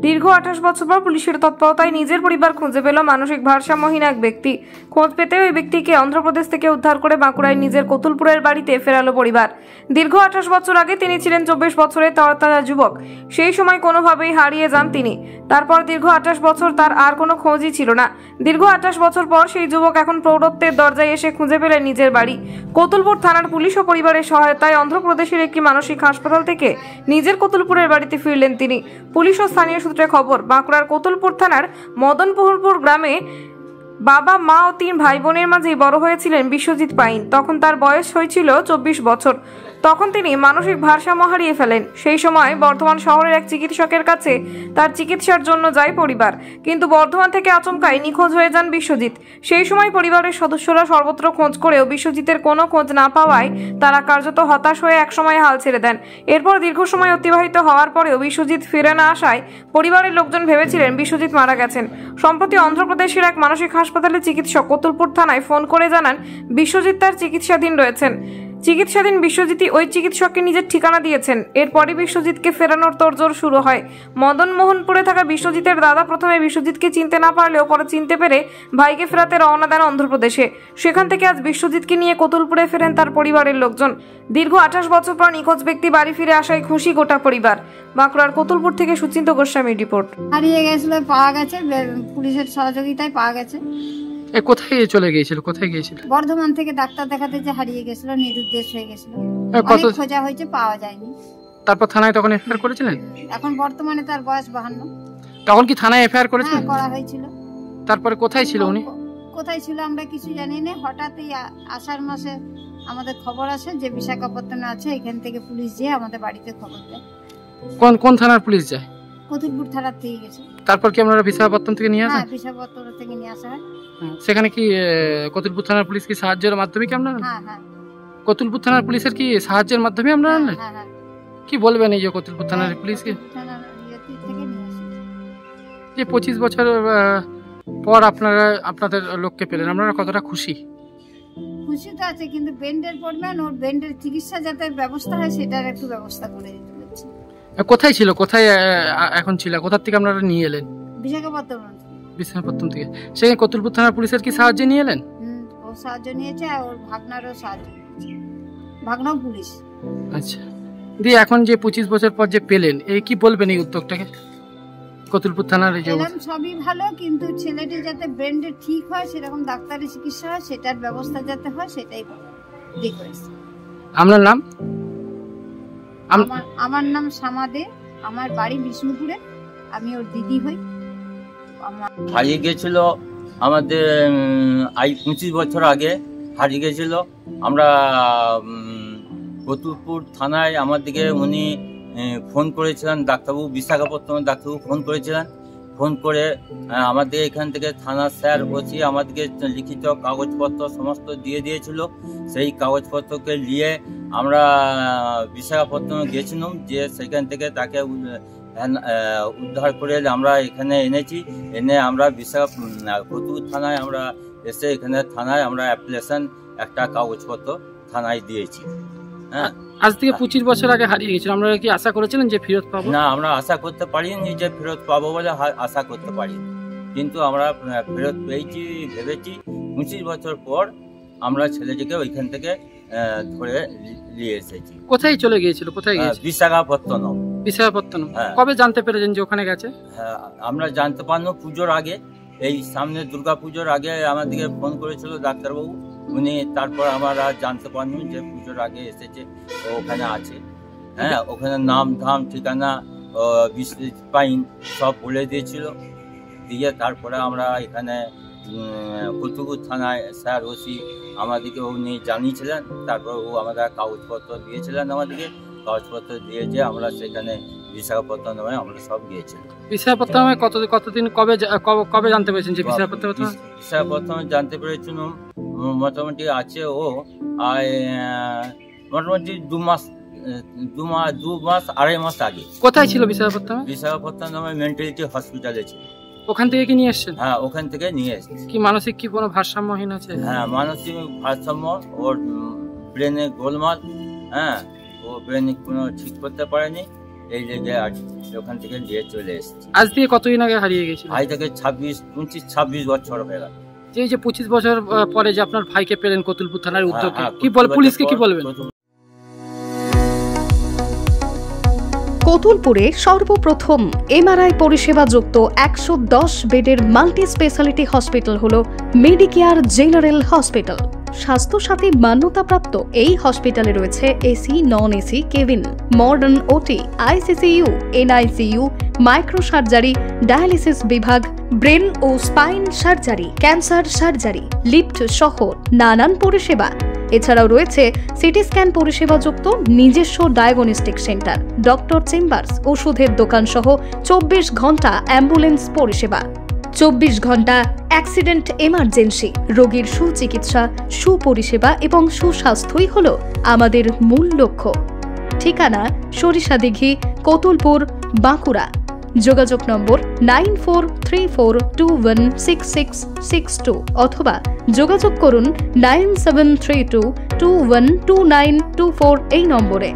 দীর্ঘ 28 বছর পর পুলিশের তৎপরতায় নিজের পরিবার খুঁজে পেল মানসিক ভারসাম্যহীন এক ব্যক্তি। খোঁজ পেতে ওই ব্যক্তিকে অন্ধ্রপ্রদেশ থেকে উদ্ধার করে বাঁকুড়ায় নিজের কতুলপুরের বাড়িতে ফেরালো পরিবার। দীর্ঘ 28 বছর আগে তিনি ছিলেন 24 বছরের তরতাজা যুবক। সেই সময় কোনোভাবেই হারিয়ে যান তিনি। তারপর দীর্ঘ 28 বছর তার আর কোনো খোঁজই ছিল না। দীর্ঘ 28 বছর পর সেই যুবক এখন প্রৌঢ়ত্বের দরজায় এসে খুঁজে পেলেন নিজের বাড়ি। কতুলপুর থানার পুলিশ ও পরিবারের সহায়তায় অন্ধ্রপ্রদেশের একটি মানসিক হাসপাতাল থেকে নিজের কতুলপুরের বাড়িতে ফিরলেন তিনি। পুলিশ ও স্থানীয় সূত্রে খবর, বাঁকুড়ার কতুলপুর থানার মদনপুরপুর গ্রামে বাবা, মা ও 3 ভাই বোনের মাঝে বড় হয়েছিলেন বিশ্বজিৎ পাইন। তখন তার বয়স হয়েছিল 24 বছর। তখন তিনি মানসিক ভারসাম্য হারিয়ে ফেলেন। সেই সময় বর্ধমান শহরের এক চিকিৎসকের কাছে তার চিকিৎসার জন্য যায় পরিবার, কিন্তু বর্ধমান থেকে আচমকাই নিখোঁজ হয়ে যান বিশ্বজিৎ। সেই সময় পরিবারের সদস্যরা সর্বত্র খোঁজ করেও বিশ্বজিতের কোনো খোঁজ না পাওয়ায় তারা কার্যত হতাশ হয়ে একসময় হাল ছেড়ে দেন। এরপর দীর্ঘ সময় অতিবাহিত হওয়ার পরেও বিশ্বজিৎ ফিরে না আসায় পরিবারের লোকজন ভেবেছিলেন বিশ্বজিৎ মারা গেছেন। সম্প্রতি অন্ধ্রপ্রদেশের এক মানসিক হাসপাতালে চিকিৎসক কতুলপুর থানায় ফোন করে জানান বিশ্বজিৎ তার চিকিৎসাধীন রয়েছেন। চিকিৎসাধীন বিশ্বজিৎই ওই চিকিৎসককে নিজের ঠিকানা দিয়েছেন। এরপরই বিশ্বজিৎকে ফেরানোর তোড়জোড় শুরু হয়। মদনমোহনপুরে থাকা বিশ্বজিতের দাদা প্রথমে বিশ্বজিৎকে চিনতে না পারলেও পরে চিনতে পেরে ভাইকে ফেরাতে রওনা দেন অন্ধ্রপ্রদেশে। সেখান থেকে আজ বিশ্বজিৎকে নিয়ে কতুলপুরে ফেরেন তার পরিবারের লোকজন। দীর্ঘ 28 বছর পর নিখোঁজ ব্যক্তি বাড়ি ফিরে আসায় খুশি গোটা পরিবার। বাঁকুড়ার কতুলপুর থেকে সুচিন্ত গোস্বামীর রিপোর্ট। হারিয়ে গেছিল, পাওয়া গেছে, পুলিশের সহযোগিতায় পাওয়া গেছে। কোথায় চলে গিয়েছিল? কোথায় গিয়েছিল? বর্ধমান থেকে ডাক্তার দেখাতে যে হারিয়ে গেছিল, নিরুদ্দেশ হয়ে গেছিল। কত খোঁজা হয়েছে, পাওয়া যায়নি। তারপর থানায় তখন এফআইআর করেছিলেন? এখন বর্তমানে তার বয়স 52। তখন কি থানায় এফআইআর করেছিলেন? করা হয়েছিল। তারপরে কোথায় ছিল উনি? কোথায় ছিল আমরা কিছু জানি না। হঠাৎই আষাঢ় মাসে আমাদের খবর আসে যে বিশাখাপত্তনে আছে। এখান থেকে পুলিশ যেয়ে আমাদের বাড়িতে খবর দেয়। কোন থানার পুলিশ যায়? কতুলপুর থানার থেকে গেছে। তারপর কি আপনারা বিশাখাপত্তন থেকে নিয়ে আসেন? হ্যাঁ, বিশাখাপত্তন থেকে নিয়ে আসা হয়। সেখানে কি কতুলপুর থানার পুলিশ কি সাহায্যের মাধ্যমে কি আপনারা? হ্যাঁ হ্যাঁ, কতুলপুর থানার পুলিশের কি সাহায্যের মাধ্যমে আপনারা আনলেন? হ্যাঁ হ্যাঁ। কি বলবেন এই যে কতুলপুর থানার পুলিশকে? যে 25 বছর পর আপনাদের লোককে পেলেন, আপনারা কতটা খুশি? খুশি তো আছে, কিন্তু বেন্ডের পরিমাণ, ওর বেন্ডের চিকিৎসা যাতে ব্যবস্থা হয় সেটার একটু ব্যবস্থা করে দিতে বলছি। কোথায় ছিল, কোথায় এখন ছিল, কোথা থেকে আপনারা নিয়ে এলেন? বিশাখাপত্তনম থেকে। সেখানে কতুলপুর থানার পুলিশের কি সাহায্য নিয়ে এলেন? ও সাহায্য নিয়েছে, আর ওর ভাগনারও সাহায্য নিয়েছে। ভাগনাও পুলিশ। আচ্ছা, দিয়ে এখন যে 25 বছর পর যে পেলেন, এই কি বলবেন এই উদ্যোগটাকে? কতুলপুর থানার এই যে সবই ভালো, কিন্তু ছেলেটি যাতে ব্রেনটা ঠিক হয়, সেরকম ডাক্তারি চিকিৎসা হয়, সেটার ব্যবস্থা যাতে হয়, সেটাই ঠিক হয়েছে। আপনার নাম? আমার নাম সামাদে, আমার বাড়ি বিষ্ণুপুরে, আমি ওর দিদি হই। হারিয়ে গেছিল আমাদের 25 বছর আগে হারিয়ে গেছিল। আমরা কতুলপুর থানায় আমাদেরকে উনি ফোন করেছিলেন, ডাক্তারবাবু, বিশাখাপত্তনের ডাক্তারবাবু ফোন করেছিলেন। ফোন করে আমাদের এখান থেকে থানার স্যার ওসি আমাদেরকে লিখিত কাগজপত্র সমস্ত দিয়ে দিয়েছিল। সেই কাগজপত্রকে নিয়ে আমরা বিশাখাপত্তনে গেছিলাম, যে সেখান থেকে তাকে উদ্ধার করে আমরা এখানে এনেছি। এনে আমরা কতুলপুর থানায় আমরা এসে এখানে থানায় আমরা অ্যাপ্লিকেশন একটা কাগজপত্র থানায় দিয়েছি। হ্যাঁ, আজ থেকে 25 বছর আগে হারিয়ে গেছিল, আমরা কি আশা করেছিলেন যে ফেরত পাবো? না, আমরা আশা করতে পারিনি যে ফেরত পাবো বলে আশা করতে পারিনি, কিন্তু আমরা ফেরত পেয়েছি ভেবেছি। 25 বছর পর আমরা ছেলেটিকে ওইখান থেকে ধরে নিয়ে এসেছি। কোথায় চলে গিয়েছিল? কোথায় গিয়েছিল? বিশাখাপত্তনম। বিশাখাপত্তনম। কবে জানতে পেরেছেন যে ওখানে গেছে? আমরা জানতে পারলাম পুজোর আগে, এই সামনে দুর্গা পুজোর আগে আমাদেরকে ফোন করেছিল ডাক্তারবাবু। উনি তারপর আমরা জানতে পারলাম যে পুজোর আগে এসেছে, ওখানে আছে। হ্যাঁ, ওখানে নাম ধাম ঠিকানা বিশ্বজিৎ পাইন সব বলে দিয়েছিল। দিয়ে তারপরে আমরা এখানে কতুলপুর থানায় স্যার ওসি আমাদেরকে উনি জানিয়েছিলেন। তারপর ও আমাদের কাগজপত্র দিয়েছিলেন, আমাদেরকে কাগজপত্র দিয়েছে। আমরা সেখানে বিশাখাপত্তনমে আমরা সব গিয়েছিলাম। বিশাখাপত্তনমে কতদিন কবে জানতে পেরেছেন যে বিশাখাপত্তনমে জানতে পেরেছিলাম মোটামুটি আছে ও মোটামুটি 2 মাস 2.5 মাস আগে। কোথায় ছিল বিশাখাপত্তনমে? বিশাখাপত্তনমে মেন্টালিটি হসপিটালে ছিল। ওখান থেকে কি নিয়ে এসেছেন? হ্যাঁ, ওখান থেকে নিয়ে এসেছি। কি মানসিক কি কোনো ভারসাম্যহীন আছে? হ্যাঁ, মানসিক ভারসাম্য, ওর ব্রেনে গোলমাল। হ্যাঁ, ও ব্রেনে কোনো ঠিক করতে পারেনি। এই লেগে আর ওখান থেকে নিয়ে চলে এসেছি। আজ থেকে কতদিন আগে হারিয়ে গেছিল? আজ থেকে 26 বছর হয়ে গেল। এই যে 25 বছর পরে যে আপনার ভাইকে পেলেন কতুলপুর থানার উদ্যোগে, কি বল পুলিশকে কি বলবেন? কতুলপুরে সর্বপ্রথম এমআরআই পরিষেবা যুক্ত 110 বেডের মাল্টি স্পেশালিটি হসপিটাল হলো মেডিকেয়ার জেনারেল হসপিটাল। স্বাস্থ্যসাথী মান্যতাপ্রাপ্ত এই হসপিটালে রয়েছে AC, non AC cabin, modern OT, ICCU, NICU, micro surgery, dialysis বিভাগ, ব্রেন ও spine surgery, cancer surgery, lift সহ নানান পরিষেবা। এছাড়াও রয়েছে সিটি স্ক্যান পরিষেবা যুক্ত নিজস্ব ডায়াগনস্টিক সেন্টার, ডক্টর চেম্বার্স, ওষুধের দোকান সহ 24 ঘন্টা অ্যাম্বুলেন্স পরিষেবা। 24 ঘন্টা অ্যাক্সিডেন্ট এমার্জেন্সি, রোগীর সুচিকিৎসা, সুপরিষেবা এবং সুস্বাস্থ্যই হল আমাদের মূল লক্ষ্য। ঠিকানা সরিষাদিঘি, কতুলপুর, বাঁকুড়া। যোগাযোগ নম্বর 9434216662 অথবা যোগাযোগ করুন 9732212924 এই নম্বরে।